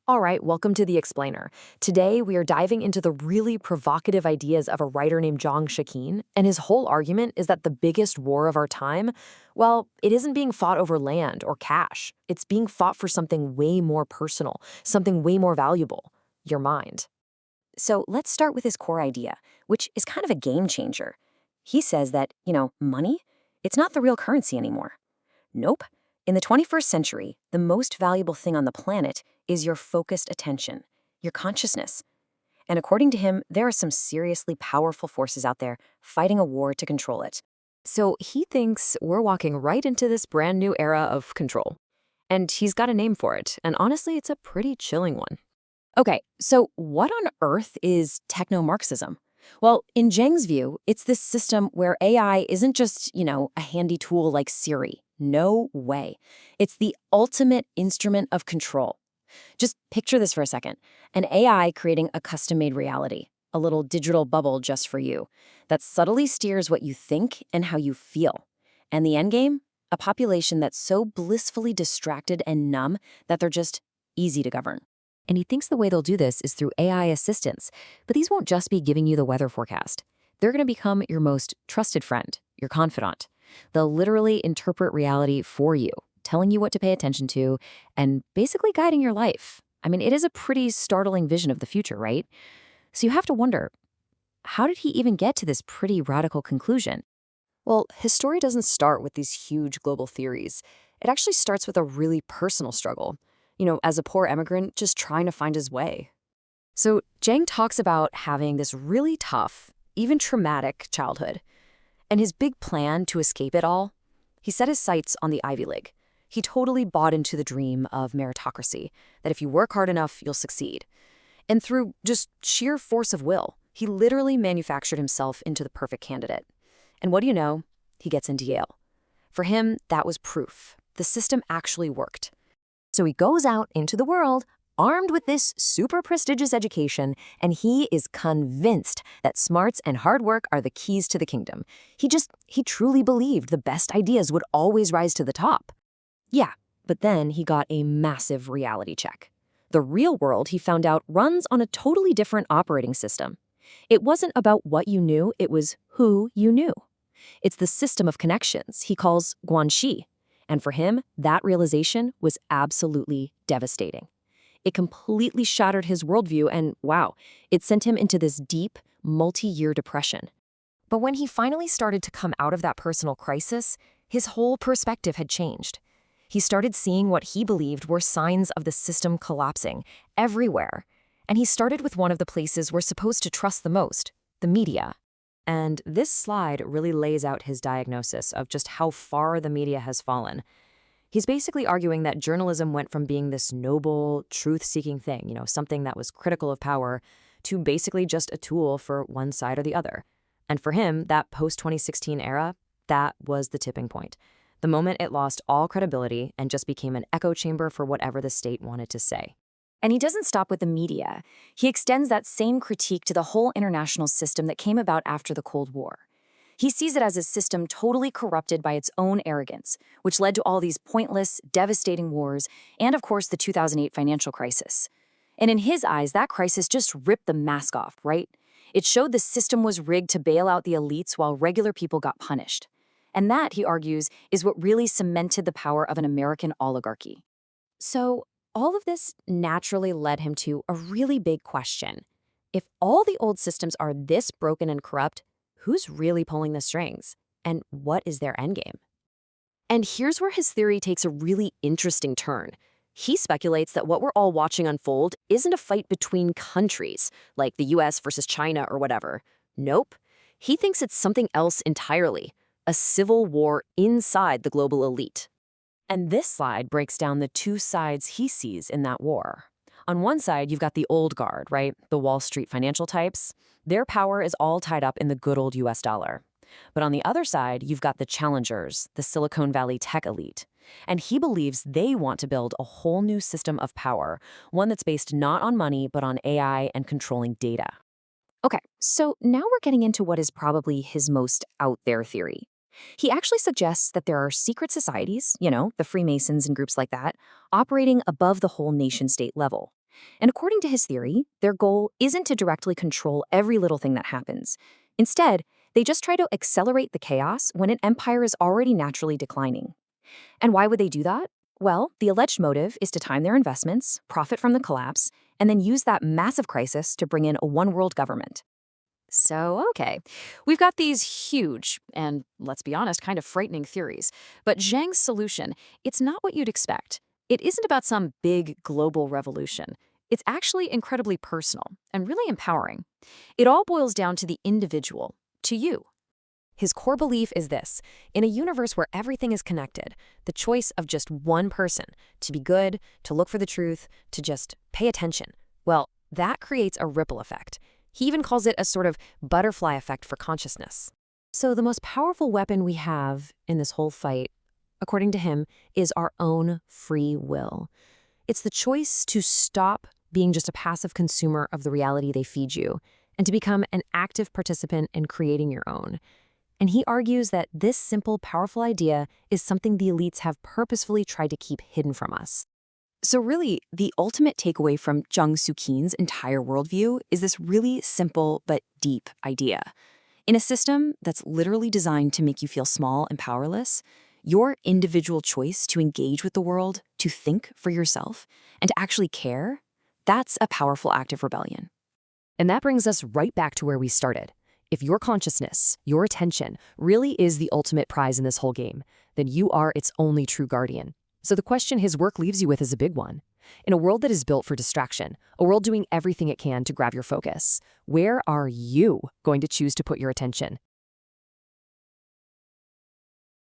All right, welcome to The Explainer. Today, we are diving into the really provocative ideas of a writer named Xueqin, and his whole argument is that the biggest war of our time, well, it isn't being fought over land or cash. It's being fought for something way more personal, something way more valuable, your mind. So let's start with his core idea, which is kind of a game changer. He says that, money, it's not the real currency anymore. Nope. In the 21st century, the most valuable thing on the planet is your focused attention, your consciousness. And according to him, there are some seriously powerful forces out there fighting a war to control it. So he thinks we're walking right into this brand new era of control. And he's got a name for it, and honestly, it's a pretty chilling one. Okay, so what on earth is techno-Marxism? Well, in Jiang's view, it's this system where AI isn't just, a handy tool like Siri. No way. It's the ultimate instrument of control. Just picture this for a second. An AI creating a custom-made reality, a little digital bubble just for you, that subtly steers what you think and how you feel. And the endgame? A population that's so blissfully distracted and numb that they're just easy to govern. And he thinks the way they'll do this is through AI assistants. But these won't just be giving you the weather forecast. They're going to become your most trusted friend, your confidant. They'll literally interpret reality for you, telling you what to pay attention to, and basically guiding your life. I mean, it is a pretty startling vision of the future, right? So you have to wonder, how did he even get to this pretty radical conclusion? Well, his story doesn't start with these huge global theories. It actually starts with a really personal struggle. As a poor immigrant, just trying to find his way. So Jiang talks about having this really tough, even traumatic childhood. And his big plan to escape it all, he set his sights on the Ivy League. He totally bought into the dream of meritocracy, that if you work hard enough, you'll succeed. And through just sheer force of will, he literally manufactured himself into the perfect candidate. And what do you know? He gets into Yale. For him, that was proof. The system actually worked. So he goes out into the world, armed with this super prestigious education, and he is convinced that smarts and hard work are the keys to the kingdom. He truly believed the best ideas would always rise to the top. Yeah, but then he got a massive reality check. The real world, he found out, runs on a totally different operating system. It wasn't about what you knew, it was who you knew. It's the system of connections he calls guanxi. And for him, that realization was absolutely devastating. It completely shattered his worldview and, wow, it sent him into this deep, multi-year depression. But when he finally started to come out of that personal crisis, his whole perspective had changed. He started seeing what he believed were signs of the system collapsing everywhere. And he started with one of the places we're supposed to trust the most, the media. And this slide really lays out his diagnosis of just how far the media has fallen. He's basically arguing that journalism went from being this noble, truth-seeking thing, something that was critical of power, to basically just a tool for one side or the other. And for him, that post-2016 era, that was the tipping point. The moment it lost all credibility and just became an echo chamber for whatever the state wanted to say. And he doesn't stop with the media. He extends that same critique to the whole international system that came about after the Cold War. He sees it as a system totally corrupted by its own arrogance, which led to all these pointless, devastating wars, and of course the 2008 financial crisis. And in his eyes, that crisis just ripped the mask off, right? It showed the system was rigged to bail out the elites while regular people got punished. And that, he argues, is what really cemented the power of an American oligarchy. So, all of this naturally led him to a really big question. If all the old systems are this broken and corrupt, who's really pulling the strings? And what is their endgame? And here's where his theory takes a really interesting turn. He speculates that what we're all watching unfold isn't a fight between countries, like the US versus China or whatever. Nope. He thinks it's something else entirely, a civil war inside the global elite. And this slide breaks down the two sides he sees in that war. On one side, you've got the old guard, right? The Wall Street financial types. Their power is all tied up in the good old US dollar. But on the other side, you've got the challengers, the Silicon Valley tech elite. And he believes they want to build a whole new system of power, one that's based not on money, but on AI and controlling data. Okay, so now we're getting into what is probably his most out there theory. He actually suggests that there are secret societies, the Freemasons and groups like that, operating above the whole nation-state level. And according to his theory, their goal isn't to directly control every little thing that happens. Instead, they just try to accelerate the chaos when an empire is already naturally declining. And why would they do that? Well, the alleged motive is to time their investments, profit from the collapse, and then use that massive crisis to bring in a one-world government. So, okay, we've got these huge and, let's be honest, kind of frightening theories. But Jiang's solution, it's not what you'd expect. It isn't about some big global revolution. It's actually incredibly personal and really empowering. It all boils down to the individual, to you. His core belief is this: in a universe where everything is connected, the choice of just one person to be good, to look for the truth, to just pay attention, well, that creates a ripple effect. He even calls it a sort of butterfly effect for consciousness. So the most powerful weapon we have in this whole fight, according to him, is our own free will. It's the choice to stop being just a passive consumer of the reality they feed you and to become an active participant in creating your own. And he argues that this simple, powerful idea is something the elites have purposefully tried to keep hidden from us. So really, the ultimate takeaway from Jiang Xueqin's entire worldview is this really simple but deep idea. In a system that's literally designed to make you feel small and powerless, your individual choice to engage with the world, to think for yourself, and to actually care, that's a powerful act of rebellion. And that brings us right back to where we started. If your consciousness, your attention, really is the ultimate prize in this whole game, then you are its only true guardian. So the question his work leaves you with is a big one. In a world that is built for distraction, a world doing everything it can to grab your focus, where are you going to choose to put your attention?